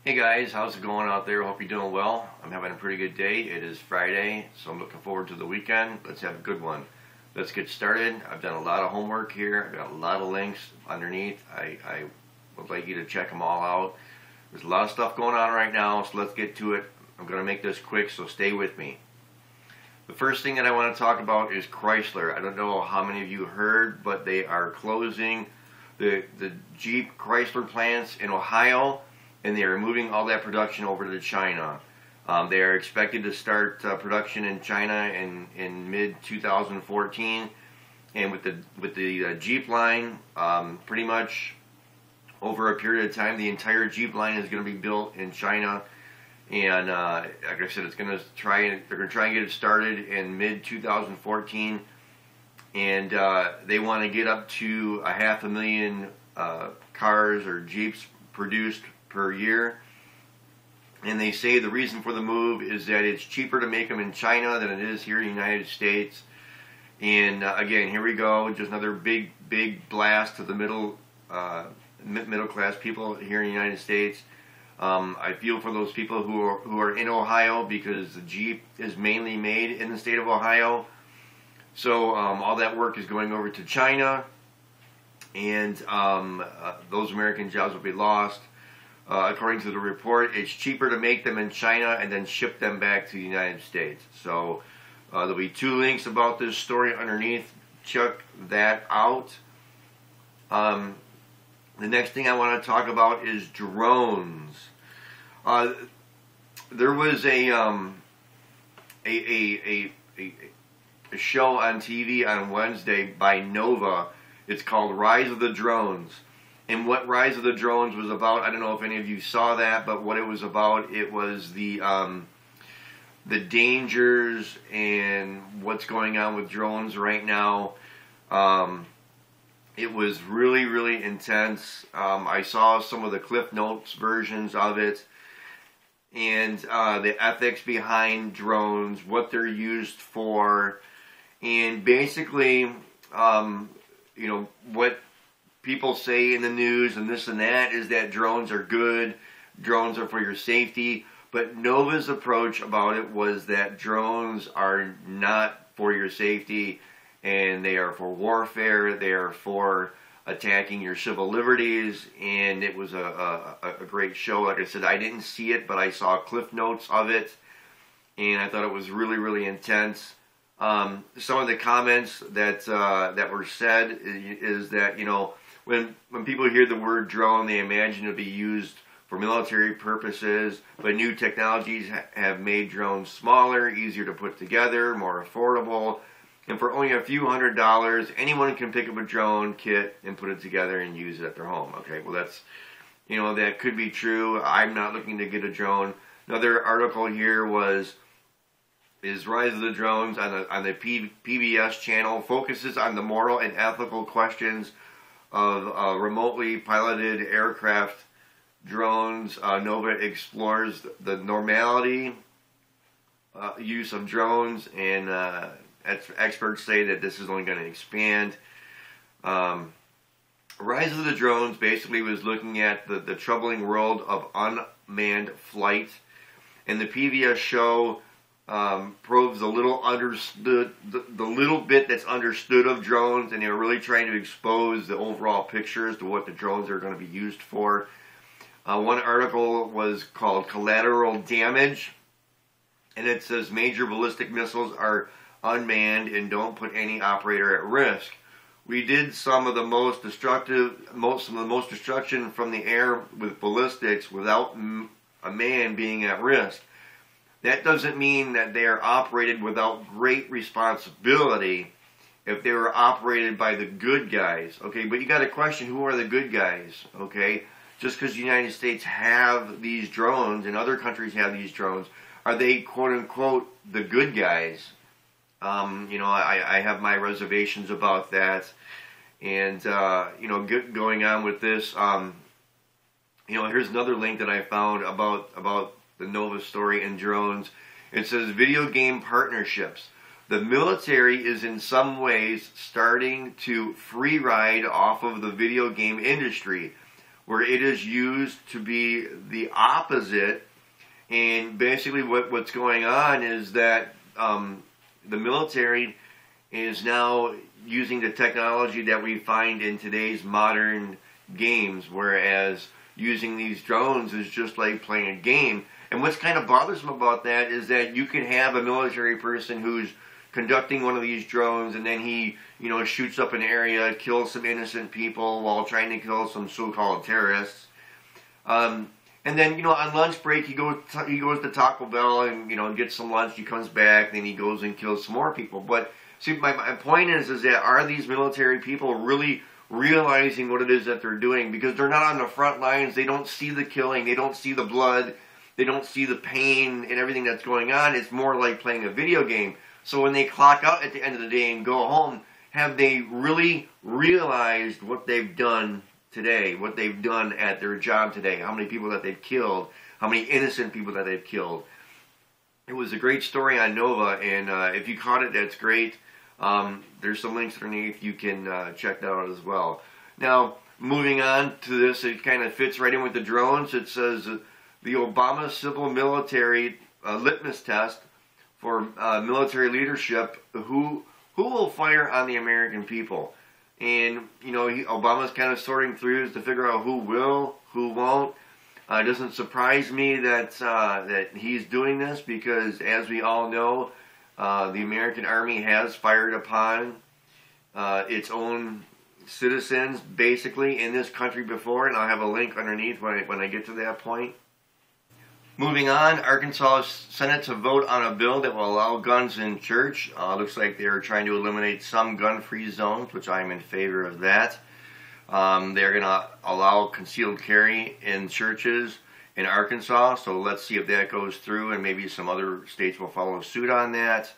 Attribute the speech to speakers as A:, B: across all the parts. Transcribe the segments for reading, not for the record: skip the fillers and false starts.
A: Hey guys, how's it going out there? Hope you're doing well. I'm having a pretty good day. It is Friday, so I'm looking forward to the weekend. Let's have a good one. Let's get started. I've done a lot of homework here. I've got a lot of links underneath. I would like you to check them all out. There's a lot of stuff going on right now, so let's get to it. I'm going to make this quick, so stay with me. The first thing that I want to talk about is Chrysler. I don't know how many of you heard, but they are closing the Jeep Chrysler plants in Ohio, and they are moving all that production over to China. They are expected to start production in China in mid-2014, and with the Jeep line, pretty much over a period of time, the entire Jeep line is going to be built in China. And like I said, they're going to try and get it started in mid-2014, and they want to get up to 500,000 cars or Jeeps produced per year. And they say the reason for the move is that it's cheaper to make them in China than it is here in the United States. And again, here we go, just another big blast to the middle class people here in the United States. I feel for those people who are in Ohio, because the Jeep is mainly made in the state of Ohio. So all that work is going over to China, and those American jobs will be lost. According to the report, it's cheaper to make them in China and then ship them back to the United States. So there'll be two links about this story underneath. Check that out. The next thing I want to talk about is drones. There was a show on TV on Wednesday by Nova. It's called Rise of the Drones. And what Rise of the Drones was about, I don't know if any of you saw that, but what it was about, it was the dangers and what's going on with drones right now. It was really intense. I saw some of the Cliff Notes versions of it, and the ethics behind drones, what they're used for, and basically, what people say in the news and this and that is that drones are good, drones are for your safety. But Nova's approach about it was that drones are not for your safety, and they are for warfare, they are for attacking your civil liberties. And it was a great show. Like I said, I didn't see it, but I saw Cliff Notes of it, and I thought it was really intense. Some of the comments that were said is that, when people hear the word drone, they imagine it to be used for military purposes, but new technologies have made drones smaller, easier to put together, more affordable, and for only a few $100s, anyone can pick up a drone kit and put it together and use it at their home. Okay, well that's, that could be true. I'm not looking to get a drone. Another article here is Rise of the Drones on the PBS channel, focuses on the moral and ethical questions of remotely piloted aircraft drones. Nova explores the normality use of drones, and experts say that this is only going to expand. Rise of the Drones basically was looking at the troubling world of unmanned flight, and the PBS show probes the little bit that's understood of drones, and they're really trying to expose the overall picture as to what the drones are going to be used for. One article was called Collateral Damage, and it says major ballistic missiles are unmanned and don't put any operator at risk. We did some of the most destruction from the air with ballistics without a man being at risk. That doesn't mean that they are operated without great responsibility if they were operated by the good guys. Okay, but you got to question, who are the good guys? Okay, just because the United States have these drones and other countries have these drones, are they quote unquote the good guys? I have my reservations about that. And going on with this, here's another link that I found about the Nova story and drones. It says video game partnerships. The military is in some ways starting to free ride off of the video game industry. where it is used to be the opposite. And basically what's going on is that the military is now using the technology that we find in today's modern games, whereas using these drones is just like playing a game. And what's kind of bothersome about that is that you can have a military person who's conducting one of these drones, and then he, you know, shoots up an area, kills some innocent people while trying to kill some so-called terrorists. And then, you know, on lunch break, he goes to Taco Bell and, you know, gets some lunch. He comes back, then he goes and kills some more people. But see, my point is that are these military people really realizing what it is that they're doing? Because they're not on the front lines. They don't see the killing. They don't see the blood. They don't see the pain and everything that's going on. It's more like playing a video game. So when they clock out at the end of the day and go home, have they really realized what they've done today, what they've done at their job today, how many people that they've killed, how many innocent people that they've killed? It was a great story on Nova, and if you caught it, that's great. There's some links underneath. You can check that out as well. Now, moving on to this, it kind of fits right in with the drones. It says the Obama civil military litmus test for military leadership, who will fire on the American people. And, you know, Obama's kind of sorting through to figure out who will, who won't. It doesn't surprise me that that he's doing this, because, as we all know, the American Army has fired upon its own citizens, basically, in this country before, and I'll have a link underneath when I get to that point. Moving on, Arkansas Senate to vote on a bill that will allow guns in church. Looks like they're trying to eliminate some gun-free zones, which I'm in favor of that. They're going to allow concealed carry in churches in Arkansas, so let's see if that goes through, and maybe some other states will follow suit on that.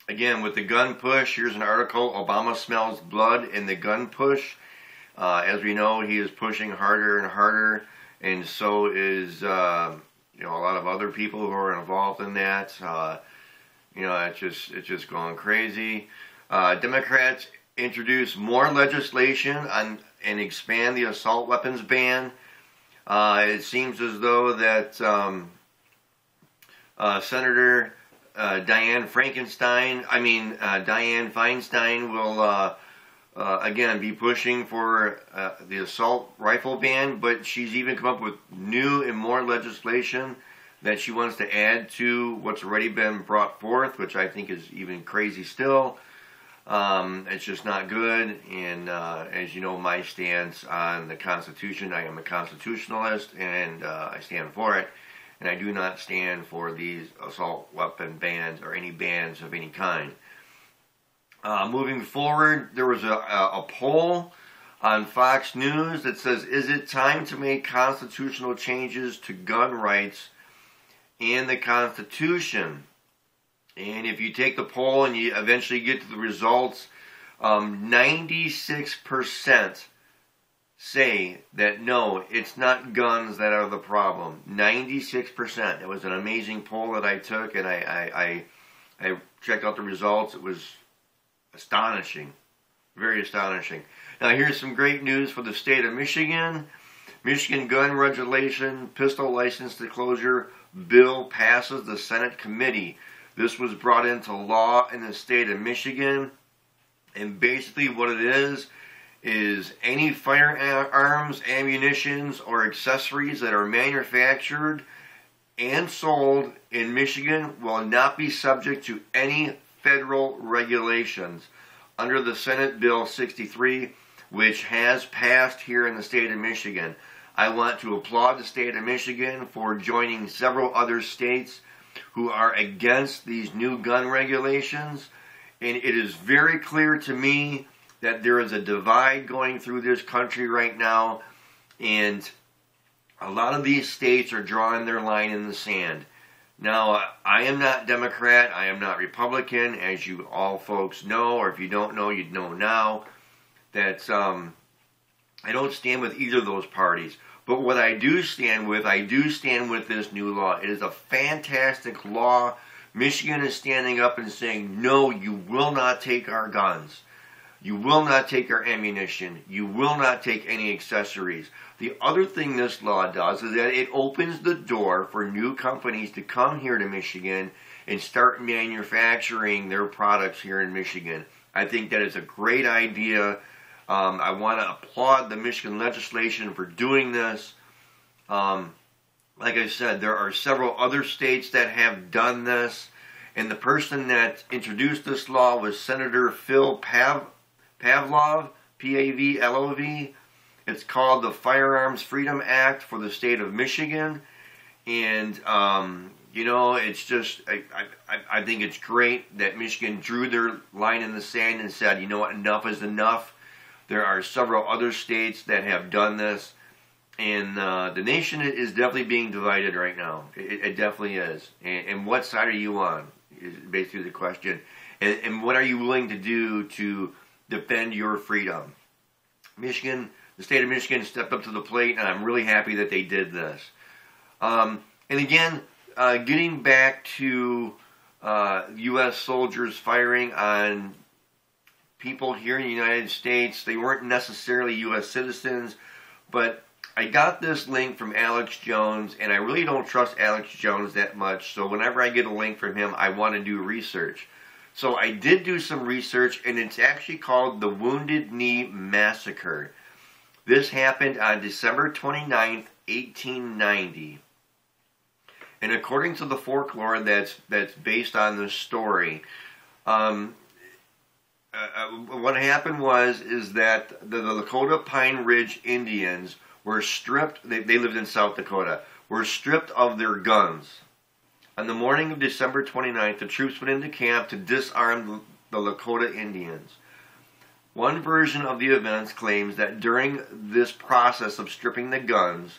A: Again, with the gun push, here's an article, Obama smells blood in the gun push. As we know, he is pushing harder and harder, and so is you know, a lot of other people who are involved in that. You know, it's just going crazy. Democrats introduce more legislation on and expand the assault weapons ban. It seems as though that Senator Dianne Feinstein will again be pushing for the assault rifle ban, but she's even come up with new and more legislation that she wants to add to what's already been brought forth, which I think is even crazy still. It's just not good, and as you know, my stance on the Constitution, I am a constitutionalist, and I stand for it, and I do not stand for these assault weapon bans or any bans of any kind. Moving forward, there was a poll on Fox News that says, is it time to make constitutional changes to gun rights and the Constitution? And if you take the poll and you eventually get to the results, 96% say that no, it's not guns that are the problem. 96%. It was an amazing poll that I took, and I checked out the results. It was astonishing. Very astonishing. Now here's some great news for the state of Michigan. Michigan gun regulation, pistol license disclosure bill passes the Senate committee. This was brought into law in the state of Michigan, and basically what it is any firearms, ammunitions, or accessories that are manufactured and sold in Michigan will not be subject to any federal regulations under the Senate Bill 63, which has passed here in the state of Michigan. I want to applaud the state of Michigan for joining several other states who are against these new gun regulations, and it is very clear to me that there is a divide going through this country right now, and a lot of these states are drawing their line in the sand. Now, I am not Democrat, I am not Republican, as you all folks know, or if you don't know, you'd know now, that I don't stand with either of those parties. But what I do stand with this new law. It is a fantastic law. Michigan is standing up and saying, no, you will not take our guns. You will not take our ammunition. You will not take any accessories. The other thing this law does is that it opens the door for new companies to come here to Michigan and start manufacturing their products here in Michigan. I think that is a great idea. I want to applaud the Michigan legislation for doing this. Like I said, there are several other states that have done this. And the person that introduced this law was Senator Phil Pavlov, P-A-V-L-O-V. It's called the Firearms Freedom Act for the state of Michigan. And, you know, it's just, I think it's great that Michigan drew their line in the sand and said, you know what, enough is enough. There are several other states that have done this. And the nation is definitely being divided right now. It definitely is. And what side are you on is basically the question. And what are you willing to do to defend your freedom? Michigan, the state of Michigan stepped up to the plate, and I'm really happy that they did this. And again, getting back to U.S. soldiers firing on people here in the United States, they weren't necessarily U.S. citizens, but I got this link from Alex Jones, and I really don't trust Alex Jones that much, so whenever I get a link from him, I want to do research. So I did do some research, and it's actually called the Wounded Knee Massacre. This happened on December 29th, 1890. And according to the folklore that's based on this story, what happened is that the Lakota Pine Ridge Indians were stripped, they lived in South Dakota, were stripped of their guns. On the morning of December 29th, the troops went into camp to disarm the Lakota Indians. One version of the events claims that during this process of stripping the guns,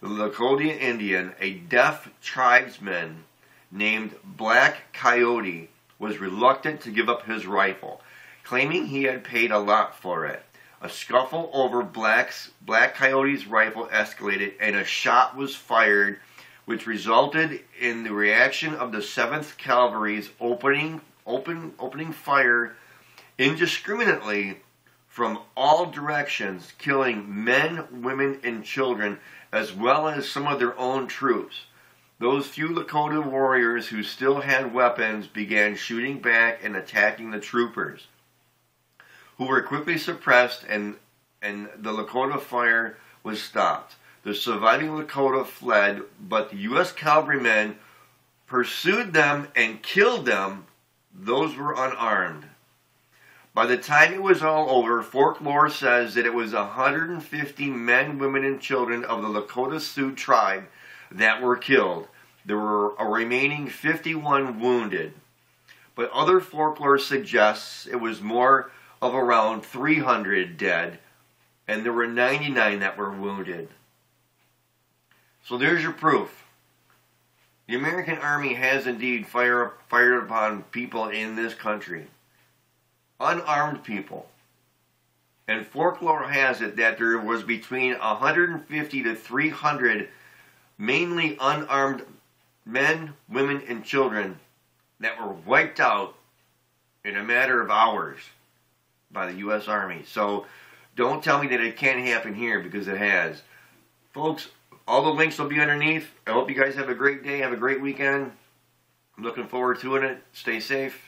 A: the Lakota Indian, a deaf tribesman named Black Coyote, was reluctant to give up his rifle, claiming he had paid a lot for it. A scuffle over Black Coyote's rifle escalated, and a shot was fired, which resulted in the reaction of the 7th Cavalry's opening fire indiscriminately from all directions, killing men, women, and children, as well as some of their own troops. Those few Lakota warriors who still had weapons began shooting back and attacking the troopers, who were quickly suppressed, and the Lakota fire was stopped. The surviving Lakota fled, but the U.S. cavalrymen pursued them and killed them. Those were unarmed. By the time it was all over, folklore says that it was 150 men, women, and children of the Lakota Sioux tribe that were killed. There were a remaining 51 wounded. But other folklore suggests it was more of around 300 dead, and there were 99 that were wounded. So there's your proof. The American Army has indeed fired upon people in this country. Unarmed people. And folklore has it that there was between 150 to 300 mainly unarmed men, women, and children that were wiped out in a matter of hours by the U.S. Army. So don't tell me that it can't happen here, because it has. Folks, all the links will be underneath. I hope you guys have a great day, have a great weekend. I'm looking forward to it. Stay safe.